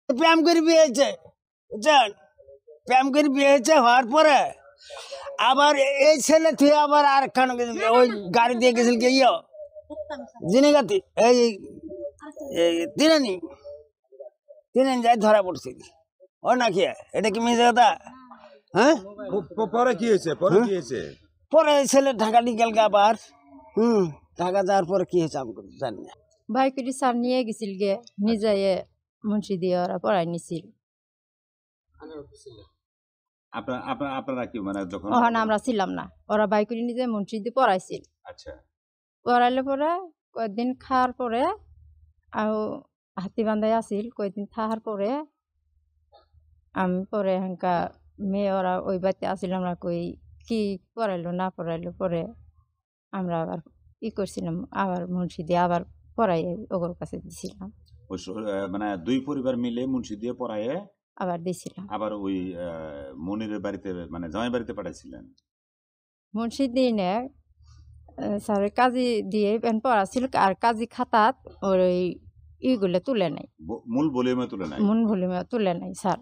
প্রেম করে বিয়ে হয়েছে, বুঝছেন? প্রেম করে বিয়ে হয়েছে, হওয়ার পরে আবার এই ছেলে থেকে আবার আর একখান ওই গাড়ি দিয়ে গেছিল কি জিনিগাতি এই তিনানি যাই ধরা পড়ছিল। ও নাকি এটা কি মিশে কথা? হ্যাঁ, পরে কি হয়েছে? পরে ছেলে ঢাকা নিকেল গা আবার ঢাকা যাওয়ার পরে কি হয়েছে আমি জানি না। ভাইকুটি স্যার নিয়ে গেছিল গে নিজে মুন্সি দিয়ে ওরা পড়াই নিছিল। আপনারা কি মানে যখন ওখানে আমরা ছিলাম না, ওরা ভাইকুটি নিজে মুন্সি দিয়ে পড়াইছিল। আচ্ছা, পড়াইলে পরে কয়েকদিন খাওয়ার পরে আর হাতি বান্ধাই আসিল, কয়েকদিন থাকার পরে আমি পরে হাঙ্কা মেয়ে ওরা ওই বাড়িতে আসিল, আমরা কই কি পড়াইলো না পড়াইলো, পরে আমরা আবার করছিলাম, আবার মুন্সি দিয়ে আবার পড়াই ওর কাছে দিছিলাম। মানে দুই পরিবার মিলে মুন্সি দিয়ে পড়ায়ে আবার দিছিলাম। আবার ওই মনিরের বাড়িতে মানে জামাই বাড়িতে পাঠাইছিলেন। মুন্সি দিনে স্যার কাজী দিয়ে পড়াছিল, আর কাজী খাতাত ওই ইগুলো তুলে নাই, মূল ভলিউমে তুলে নাই, মূল ভলিউমে তুলে নাই স্যার।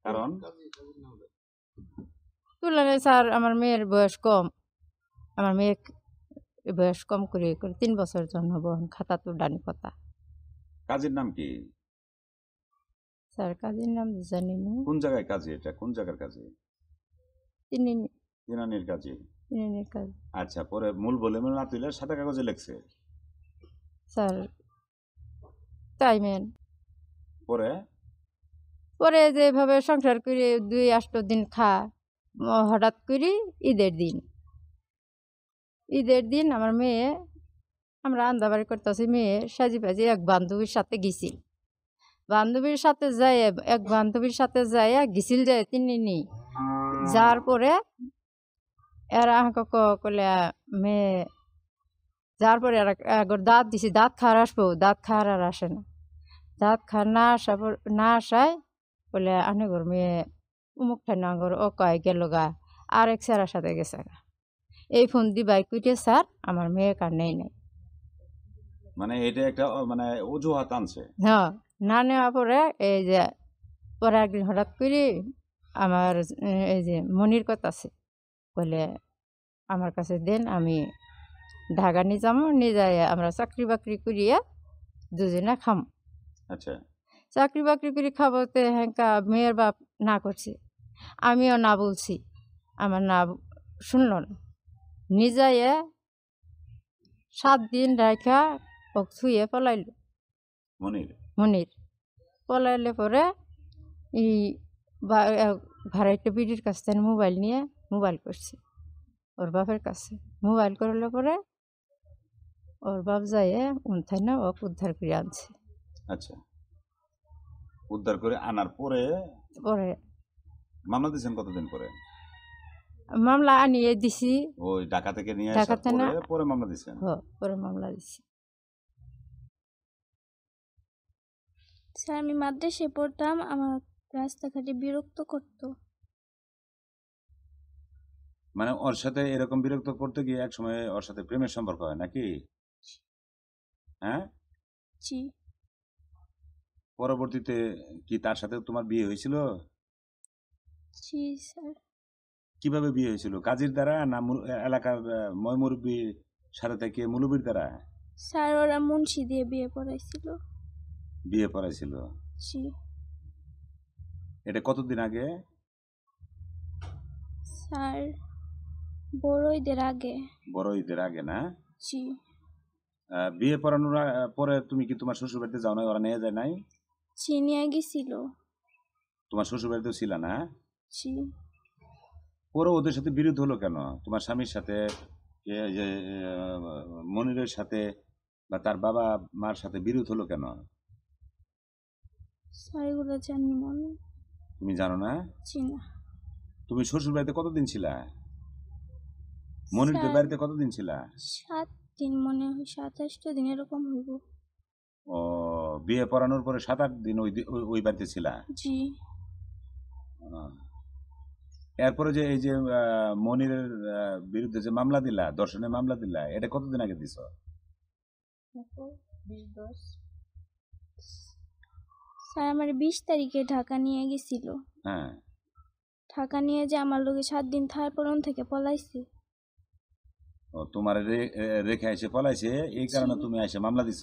কারণ তুলে নাই স্যার, আমার মেয়ের বয়স কম, আমার মেয়ে বয়স কম করে 3 বছর জন্ম খাতা তো ডানি কথা। কাজের নাম কি স্যার? কাজের নাম জানি না। কোন জায়গায় কাজে? এটা কোন জায়গার কাজে? তিনানির কাজে। কাজ। আচ্ছা, পরে মূল ভলিউমে না তুলে সাদা কাগজে লিখছে স্যার তাই মেন। পরে যেভাবে সংসার করে 2-8 দিন হঠাৎ করে ঈদের দিন আমার মেয়ে, আমরা আন্দাবাড়ি করতেছি, মেয়ে সাজি পাজি এক বান্ধবীর সাথে গেছিল, বান্ধবীর সাথে যাইয়া গেছিল যায় তিনি যার পরে এরা কলে মেয়ে যার পরে দাঁত দিছি, দাঁত খাওয়ার আসবো, দাঁত খাওয়ার আর আসে না, দাঁত খাওয়ার না আসায় বলে আনেগর মেয়ে উমুক ঠান্নাগর ও কয় গেল গা আরেক স্যারের সাথে গেছে গা। এই ফোন দি বাইক কুইটে স্যার আমার মেয়ে কার নেই নাই, মানে এটা একটা মানে অজুহাত আনছে। হ্যাঁ, না নেওয়া পরে এই যে পরে একদিন হঠাৎ করে আমার এই যে মনির কথা আছে, বলে আমার কাছে দেন, আমি ঢাকা নিয়ে যাবো, নিয়ে যাই আমরা চাকরি বাকরি করিয়া দুজনে খাম। আচ্ছা, চাকরি বাকরি করে খাবোতে হ্যাঁ মেয়ের বাপ না করছে, আমিও না বলছি, আমার না শুনল না, নিয়ে 7 দিন রাখা ও ছুঁয়ে পলাইল। মনির পলাইলে পরে এই ভাড়াইটা বিড়ির কাছ থেকে মোবাইল করছে ওর বাপের কাছে, মোবাইল করলে পরে ওর বাপ যাইয়ে উন্থাই না ও উদ্ধার করে আনছে। আচ্ছা, উদ্ধার করে আনার পরে মামলা দিয়েছেন কতদিন পরে? মামলা আনিয়ে দিছি, ওই ঢাকা থেকে নিয়ে ঢাকা থেকে পরে মামলা দিয়েছেন? পরে মামলা দিছি। স্যার আমি মাদ্রাসায় পড়তাম, আমার রাস্তাঘাটে বিরক্ত করতো। মানে ওর সাথে এরকম বিরক্ত করতে গিয়ে এক সময় ওর সাথে প্রেমের সম্পর্ক হয় নাকি? হ্যাঁ, জি। পরবর্তীতে কি তার সাথে তোমার বিয়ে হয়েছিল? জি স্যার। কিভাবে বিয়ে হয়েছিল? কাজীর দ্বারা না এলাকার ময়মুরব্বী সাথে থেকে মুলুবির দ্বারা? স্যার ওরা মুন্সি দিয়ে বিয়ে পড়াইছিল। জি। এটা কতদিন আগে? স্যার বড় ঈদের আগে। না? জি। বিয়ে পড়ানোর পরে তুমি কি তোমার শ্বশুর বাড়িতে যাও না? ওরা নিয়ে যায় নাই? জি, নিয়ে গেছিল। তোমার শ্বশুর বাড়িতেও ছিল না? জি। পরে ওদের সাথে বিরোধ হলো কেন? তোমার স্বামীর সাথে, যে মনিরের সাথে বা তার বাবা মার সাথে বিরোধ হলো কেন? স্যার এগুলো জানি না। তুমি জানো না? জি না। তুমি শ্বশুর বাড়িতে কতদিন ছিলা? মনিরদের বাড়িতে কতদিন ছিলা? 7 দিন, মনে হয় 27 দিন এরকম হইব। ও, বিয়ে পড়ানোর পরে 7-8 দিন ওই বাড়িতে ছিলা? জি। এরপরে যে এই যে মনিরের বিরুদ্ধে যে মামলা দিলা, ধর্ষণের মামলা দিলা, এটা কতদিন আগে দিছো? 2010 স্যার আমার 20 তারিখে ঢাকা নিয়ে গেছিল। হ্যাঁ, ঢাকা নিয়ে যে আমার লগে 7 দিন তারপর থেকে পলাইছে। ও তোমার রেখে এসে পলাইছে, এই কারণে তুমি এসে মামলা দিছ।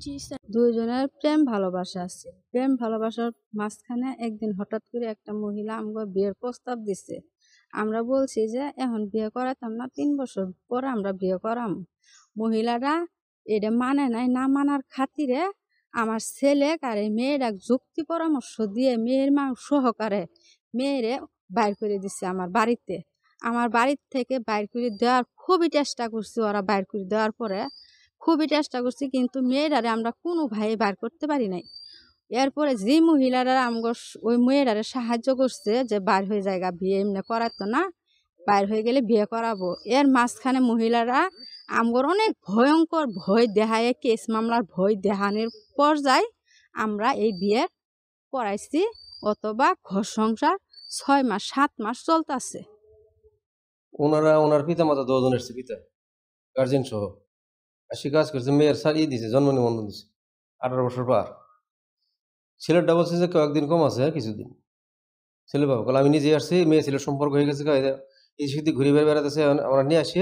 জি স্যার। দুইজনের প্রেম ভালোবাসা আছে। প্রেম ভালোবাসার মাঝখানে একদিন হঠাৎ করে একটা মহিলা আমাকে বিয়ের প্রস্তাব দিছে। আমরা বলছি যে এখন বিয়ে করাতাম না, 3 বছর পরে আমরা বিয়ে করাম। মহিলারা এটা মানে নাই, না মানার খাতিরে আমার ছেলে আর এই মেয়ের এক যুক্তি পরামর্শ দিয়ে মেয়ের মা সহকারে মেয়েরে বাইর করে দিচ্ছে আমার বাড়িতে। আমার বাড়ির থেকে বাইর করে দেওয়ার খুবই চেষ্টা করছি, ওরা বাইর করে দেওয়ার পরে খুবই চেষ্টা করছি, কিন্তু মেয়েরারে আমরা কোনো ভাই বার করতে পারি নাই। এরপরে যে মহিলারা আমগো ওই মেয়েরারে সাহায্য করছে যে বাইর হয়ে জায়গা বিয়ে এমনি করাতো না, বাইর হয়ে গেলে বিয়ে করাবো, এর মাঝখানে মহিলারা আমগোর অনেক ভয়ঙ্কর ভয় দেখায়, কেস মামলার ভয় দেখানোর পর্যায়ে আমরা এই বিয়ে করাইছি। অথবা ঘর সংসার 6 মাস 7 মাস চলতেছে। ওনার পিতা মাতা 2 জন এসছে, পিতা গার্জেন সহ আসি কাজ করছে, মেয়ের সারিয়ে দিছে, জন্ম নিবন্ধন দিছে 18 বছর পার। ছেলেটা বলছে যে কয়েকদিন কম আছে, কিছুদিন। ছেলে বাবা বলে আমি নিজে আসছি, মেয়ে ছেলের সম্পর্ক হয়ে গেছে, এই সেদিকে ঘুরে বেড়াতেছে, আমরা নিয়ে আসি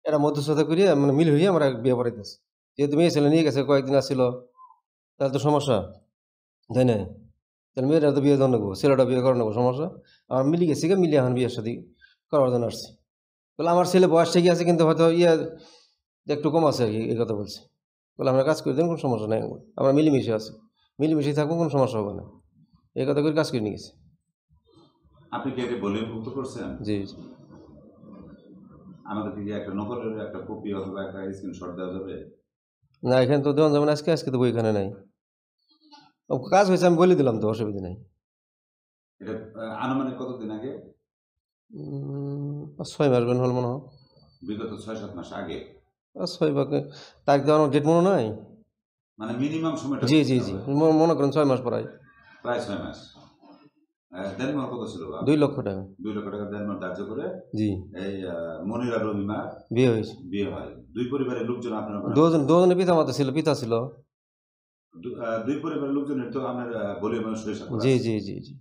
এটা মধ্যস্থতা করিয়ে মানে মিল হইয়ে আমরা বিয়ে পড়াইতেছি। যেহেতু মেয়ে ছেলে নিয়ে গেছে, কয়েকদিন আসছিল, তাহলে তো সমস্যা, তাই না? তাহলে মেয়েটা তো বিয়ে দেওয়া নেবো, ছেলেটা বিয়ে করে নেবো, সমস্যা। আমার মিলি গেছি, মিলি এখন বিয়ের সাথে করার জন্য আসছি। বলে আমার ছেলে বয়স ঠিকই আছে, কিন্তু হয়তো একটু কম আছে আর কি, এই কথা বলছি। বলে আমরা কাজ করে দেন, কোনো সমস্যা নেই, আমরা মিলিমিশে আছি, মিলিমিশে থাকবো, কোনো সমস্যা হবে না, এই কথা করে কাজ করে নিয়ে গেছি। আপনি কি এটা বলিউড করছেন? জি জি। আমাদেরকে কি একটা নকলের একটা কপি অথবা একটা স্ক্রিনশট দেওয়া যাবে? না, এখানে তো দেওয়া যাবে না, আজকে তো বই এখানে নাই। কাজ হয়েছে, আমি বলে দিলাম তো, অসুবিধা নেই। এটা আনুমানিক কতদিন আগে? 6 মাস বেন হল মনে হয়, বিগত 6-7 মাস আগে। 6 বা তারিখ দেওয়ার ডেট মনে নাই। মানে মিনিমাম সময়টা? জি জি জি, মনে করেন 6 মাস প্রায় 6 মাস। দেনমার কত ছিল? 2 লক্ষ টাকা। 2 লক্ষ টাকা দেনমার ধার্য করে জি এই মনির আর রহিমার বিয়ে হয়েছে। বিয়ে হয়। 2 পরিবারের লোকজন আপনার? 2 জনের পিতা মাতা ছিল, পিতা ছিল। 2 পরিবারের লোকজনের তো আপনার বলিউড সরিষা? জি জি জি জি।